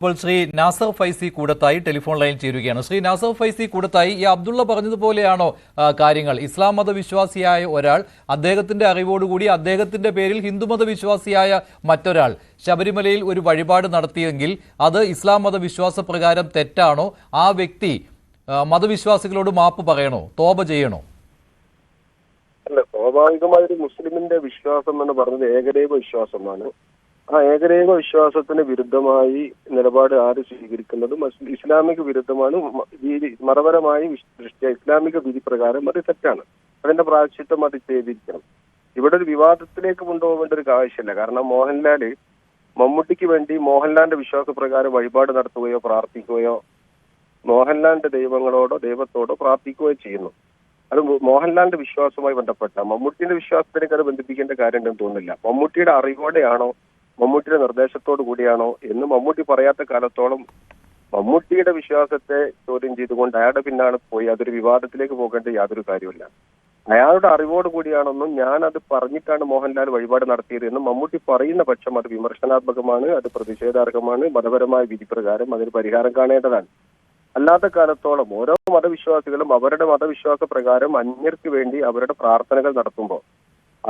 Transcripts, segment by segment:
ഇപ്പോൾ Shri Nasar Faizy Koodathayi telephone line ചേരുകയാണ്. ശ്രീ നാസർ ഫൈസി കൂടത്തായി, ഈ അബ്ദുള്ള പറഞ്ഞതുപോലെയാണോ കാര്യങ്ങൾ? ഇസ്ലാം മതവിശ്വാസിയായ ഒരാൾ, അദ്ദേഹത്തിന്റെ അറിവോടുകൂടി അദ്ദേഹത്തിന്റെ പേരിൽ ഹിന്ദുമത വിശ്വാസിയായ മറ്റൊരാൾ ശബരിമലയിൽ ഒരു വഴിപാട് നടത്തിയെങ്കിൽ അത് ഇസ്ലാം മതവിശ്വാസ പ്രകാരം തെറ്റാണോ? ആ വ്യക്തി മതവിശ്വാസികളോട് മാപ്പ് പറയണോ, തോപ ചെയ്യണോ? അല്ല, സ്വാഭാവികമായ ഒരു മുസ്ലിമിന്റെ വിശ്വാസം എന്ന് പറഞ്ഞത് ഏകദൈവ വിശ്വാസമാണ്. ആ ഏകദൈവ വിശ്വാസത്തിന് വിരുദ്ധമായി നിലപാട് ആര് സ്വീകരിക്കുന്നതും ഇസ്ലാമിക വിരുദ്ധമാണ്. മതപരമായി ഇസ്ലാമിക വിധി പ്രകാരം അത് തെറ്റാണ്. അതിന്റെ പ്രായശ്ചിത്തം അത് ചെയ്തിരിക്കണം. ഇവിടെ ഒരു വിവാദത്തിലേക്ക് കൊണ്ടുപോകേണ്ട ഒരു ആവശ്യമില്ല. കാരണം മോഹൻലാല് മമ്മൂട്ടിക്ക് വേണ്ടി മോഹൻലാലിന്റെ വിശ്വാസപ്രകാരം വഴിപാട് നടത്തുകയോ പ്രാർത്ഥിക്കുകയോ മോഹൻലാലിന്റെ ദൈവങ്ങളോടോ ദൈവത്തോടോ പ്രാർത്ഥിക്കുകയോ ചെയ്യുന്നു. അത് മോഹൻലാലിന്റെ വിശ്വാസവുമായി ബന്ധപ്പെട്ട മമ്മൂട്ടിയുടെ വിശ്വാസത്തിലേക്ക് അത് ബന്ധിപ്പിക്കേണ്ട കാര്യം ഉണ്ടെന്ന് തോന്നുന്നില്ല. മമ്മൂട്ടിയുടെ അറിവോടെയാണോ മമ്മൂട്ടിയുടെ നിർദ്ദേശത്തോടു കൂടിയാണോ എന്ന് മമ്മൂട്ടി പറയാത്ത കാലത്തോളം മമ്മൂട്ടിയുടെ വിശ്വാസത്തെ ചോദ്യം ചെയ്തുകൊണ്ട് അയാളുടെ പിന്നാലെ പോയി അതൊരു വിവാദത്തിലേക്ക് പോകേണ്ട യാതൊരു കാര്യമില്ല. അയാളുടെ അറിവോട് കൂടിയാണെന്നും ഞാൻ അത് പറഞ്ഞിട്ടാണ് മോഹൻലാൽ വഴിപാട് നടത്തിയത് എന്നും മമ്മൂട്ടി പറയുന്ന പക്ഷം അത് വിമർശനാത്മകമാണ്, അത് പ്രതിഷേധാർഹമാണ്. മതപരമായ വിധി പ്രകാരം അതിന് പരിഹാരം കാണേണ്ടതാണ്. അല്ലാത്ത കാലത്തോളം ഓരോ മതവിശ്വാസികളും അവരുടെ മതവിശ്വാസ പ്രകാരം അന്യർക്ക് വേണ്ടി അവരുടെ പ്രാർത്ഥനകൾ നടത്തുമ്പോൾ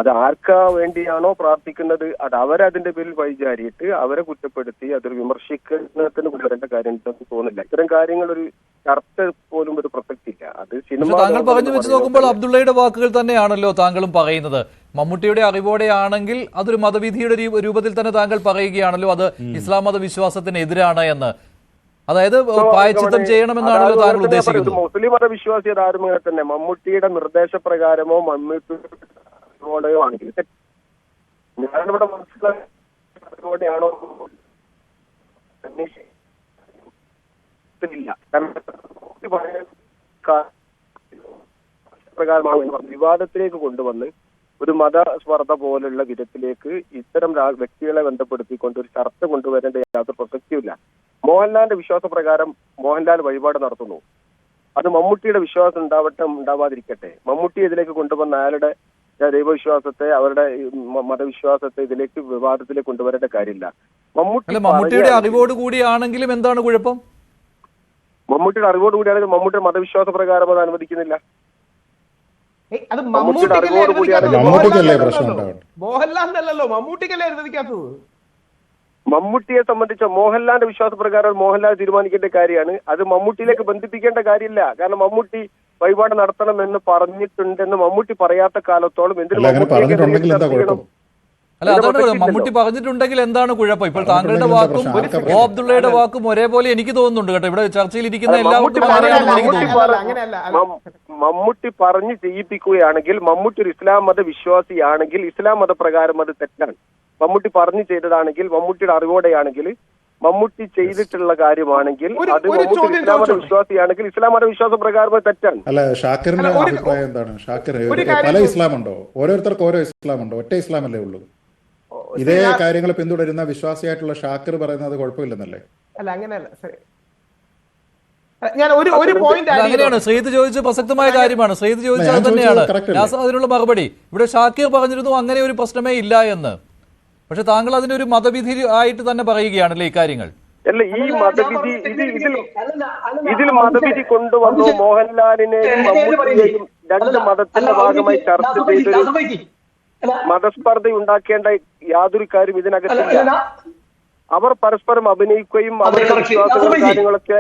അത് ആർക്കാ വേണ്ടിയാണോ പ്രാർത്ഥിക്കുന്നത് അത് അവരതിന്റെ പേരിൽ വഴിചാരിയിട്ട് അവരെ കുറ്റപ്പെടുത്തി അതൊരു വിമർശിക്കുന്നതിന് കൊണ്ടുവരേണ്ട കാര്യം ഉണ്ടെന്ന് തോന്നില്ല. ഇത്തരം കാര്യങ്ങൾ ഒരു ചർച്ച പോലും ഒരു പ്രസക്തിയില്ല. അത് സിനിമ താങ്കൾ പറഞ്ഞു വെച്ച് നോക്കുമ്പോൾ അബ്ദുള്ളയുടെ വാക്കുകൾ തന്നെയാണല്ലോ താങ്കളും പറയുന്നത്. മമ്മൂട്ടിയുടെ അറിവോടെയാണെങ്കിൽ അതൊരു മതവിധിയുടെ രൂപത്തിൽ തന്നെ താങ്കൾ പറയുകയാണല്ലോ അത് ഇസ്ലാം മതവിശ്വാസത്തിന് എതിരാണ് എന്ന്. അതായത് പ്രായശ്ചിത്തം ചെയ്യണമെന്നാണല്ലോ താങ്കൾ ഉദ്ദേശിക്കുന്നത്. മുസ്ലിം മതവിശ്വാസി അതാരും തന്നെ മമ്മൂട്ടിയുടെ നിർദ്ദേശപ്രകാരമോ മമ്മൂട്ടിയോടെയോ ആണെങ്കിൽ ഞാനിവിടെ മനസ്സിലാക്കിയാണോ വിവാദത്തിലേക്ക് കൊണ്ടുവന്ന് ഒരു മതസ്പർദ്ധ പോലുള്ള വിധത്തിലേക്ക് ഇത്തരം വ്യക്തികളെ ബന്ധപ്പെടുത്തിക്കൊണ്ട് ഒരു ചർച്ച കൊണ്ടുവരേണ്ട യാതൊരു പ്രസക്തിയില്ല. മോഹൻലാലിന്റെ വിശ്വാസപ്രകാരം മോഹൻലാൽ വഴിപാട് നടത്തുന്നു. അത് മമ്മൂട്ടിയുടെ വിശ്വാസം ഉണ്ടാവാതിരിക്കട്ടെ. മമ്മൂട്ടി ഇതിലേക്ക് കൊണ്ടുവന്ന അയാളുടെ ദൈവവിശ്വാസത്തെ അവരുടെ മതവിശ്വാസത്തെ ഇതിലേക്ക് വിവാദത്തിലേക്ക് കൊണ്ടുവരേണ്ട കാര്യമില്ല. മമ്മൂട്ടിയുടെ അറിവോട് കൂടിയാണെങ്കിലും എന്താണ് കുഴപ്പം? മമ്മൂട്ടിയുടെ അറിവോട് കൂടിയാണെങ്കിൽ മമ്മൂട്ടിയുടെ മതവിശ്വാസ പ്രകാരം അത് അനുവദിക്കുന്നില്ല. അത് മോഹൻലാലിനല്ലല്ലോ, മമ്മൂട്ടിക്കല്ലേ അനുവദിക്കാത്തത്. മമ്മൂട്ടിയെ സംബന്ധിച്ച മോഹൻലാലിന്റെ വിശ്വാസപ്രകാരം മോഹൻലാൽ തീരുമാനിക്കേണ്ട കാര്യമാണ്. അത് മമ്മൂട്ടിയിലേക്ക് ബന്ധിപ്പിക്കേണ്ട കാര്യമില്ല. കാരണം മമ്മൂട്ടി വഴിപാട് നടത്തണമെന്ന് പറഞ്ഞിട്ടുണ്ടെന്ന് മമ്മൂട്ടി പറയാത്ത കാലത്തോളം അല്ല, അതാണ് മമ്മൂട്ടി പറഞ്ഞിട്ടുണ്ടെങ്കിൽ എന്താണ് കുഴപ്പം? ഇപ്പോൾ താങ്കളുടെ വാക്കും അബ്ദുള്ളയുടെ വാക്കും ഒരേപോലെ എനിക്ക് തോന്നുന്നുണ്ട് കേട്ടോ. ഇവിടെ ചർച്ചയിൽ ഇരിക്കുന്ന എല്ലാവർക്കും മമ്മൂട്ടി പറഞ്ഞ് ചെയ്യിപ്പിക്കുകയാണെങ്കിൽ മമ്മൂട്ടി ഒരു ഇസ്ലാം മത വിശ്വാസിയാണെങ്കിൽ ഇസ്ലാം മതപ്രകാരം അത് തെറ്റാണ്. മമ്മൂട്ടി പറഞ്ഞു ചെയ്തതാണെങ്കിൽ മമ്മൂട്ടിയുടെ അറിവോടെയാണെങ്കിൽ മമ്മൂട്ടി ചെയ്തിട്ടുള്ള കാര്യമാണെങ്കിൽ അത് മമ്മൂട്ടി ഇസ്ലാം മത വിശ്വാസിയാണെങ്കിൽ ഇസ്ലാം മത വിശ്വാസ പ്രകാരം തെറ്റാണ്. അല്ല, ഷാക്കിറിന്റെ അഭിപ്രായം എന്താണ്? ഷാക്കിർ, പല ഇസ്ലാം ഉണ്ടോ? ഓരോരുത്തർക്ക് ഓരോ ഇസ്ലാം ഉണ്ടോ? ഒറ്റ ഇസ്ലാമല്ലേ ഉള്ളൂ? ഇതേ കാര്യങ്ങൾ പിന്തുടരുന്ന വിശ്വാസിയായിട്ടുള്ള ഷാക്കിർ പറയുന്നത് കുഴപ്പമില്ലെന്നല്ലേ? അല്ല, അങ്ങനെയല്ല. ഞാൻ ഒരു പോയിന്റ് അങ്ങനെയാണ് ശ്രീത് ചോദിച്ച പ്രസക്തമായ കാര്യമാണ്. ശ്രീത് ചോദിച്ചത് തന്നെയാണ് അതിനുള്ള മറുപടി. ഇവിടെ ഷാക്കിർ പറഞ്ഞിരുന്നു അങ്ങനെ ഒരു പ്രശ്നമേ ഇല്ല എന്ന്. പക്ഷെ താങ്കൾ അതിന്റെ ഒരു മതവിധി ആയിട്ട് തന്നെ പറയുകയാണല്ലേ ഈ കാര്യങ്ങൾ? അല്ല, ഈ മതവിധി ഇതിൽ മതവിധി കൊണ്ടുവന്നു മോഹൻലാലിനെയും മമ്മൂട്ടിയെയും രണ്ട് മതത്തിന്റെ ഭാഗമായി ചർച്ച ചെയ്തൊരു മതസ്പർദ്ധ ഉണ്ടാക്കേണ്ട യാതൊരു കാര്യം ഇതിനകത്തില്ല. അവർ പരസ്പരം അഭിനയിക്കുകയും അവരുടെ വിശ്വാസങ്ങളും കാര്യങ്ങളൊക്കെ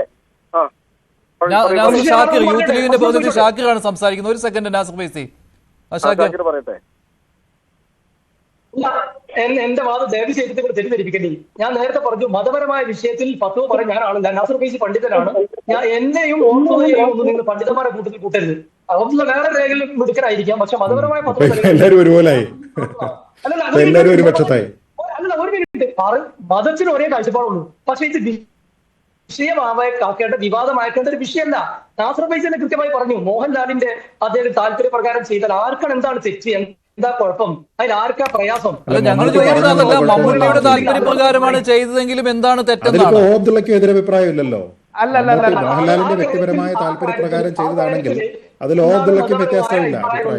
ഷാക്കിർ, യൂത്ത് ലീഗിന്റെ പ്രതിനിധി ഷാക്കിറാണ് സംസാരിക്കുന്നത്. ഒരു സെക്കൻഡ് നാസർ ഫൈസി, ഷാക്കിർ പറയട്ടെ. എന്റെ വാദം ദയവ് ചെയ്തിട്ട് ഇവിടെ തെറ്റിദ്ധരിപ്പിക്കേണ്ടി. ഞാൻ നേരത്തെ പറഞ്ഞു മതപരമായ വിഷയത്തിൽ ഫത്വ പറയാൻ ഞാനാണ് നാസർ ഫൈസി പണ്ഡിതനാണ്. ഞാൻ എന്നെയും ഒന്നും നിങ്ങൾ പണ്ഡിതന്മാരെ കൂട്ടത്തിൽ കൂട്ടരുത്. അബ്ദുള്ള വേറെ രേഖയിൽ മിടുക്കനായിരിക്കാം, പക്ഷെ മതപരമായ അല്ല, ഒരു മിനിറ്റ്. മതത്തിന് ഒരേ കാഴ്ചപ്പാടുള്ളൂ. പക്ഷെ ഇത് വിഷയമാക്കേണ്ട വിവാദമാക്കേണ്ട ഒരു വിഷയമല്ല. നാസർ ഫൈസി തന്നെ കൃത്യമായി പറഞ്ഞു മോഹൻലാലിന്റെ അദ്ദേഹം താല്പര്യപ്രകാരം ചെയ്താൽ ആർക്കാണ് എന്താണ് തെറ്റ്, എന്താ കുഴപ്പം, അതിൽ ആർക്കാ പ്രയാസം? ഞങ്ങൾ ചോദിക്കുന്നതല്ല മമ്മൂട്ടിയുടെ താല്പര്യപ്രകാരമാണ് ചെയ്തതെങ്കിലും എന്താണ് തെറ്റെന്നാണ്. അബ്ദുള്ളക്ക് എതിരഭിപ്രായമില്ലല്ലോ. മോഹൻലാലിന്റെ വ്യക്തിപരമായ താല്പര്യപ്രകാരം ചെയ്തതാണെങ്കിൽ അതിൽ അബ്ദുള്ളക്കും വ്യത്യാസമില്ല അഭിപ്രായം.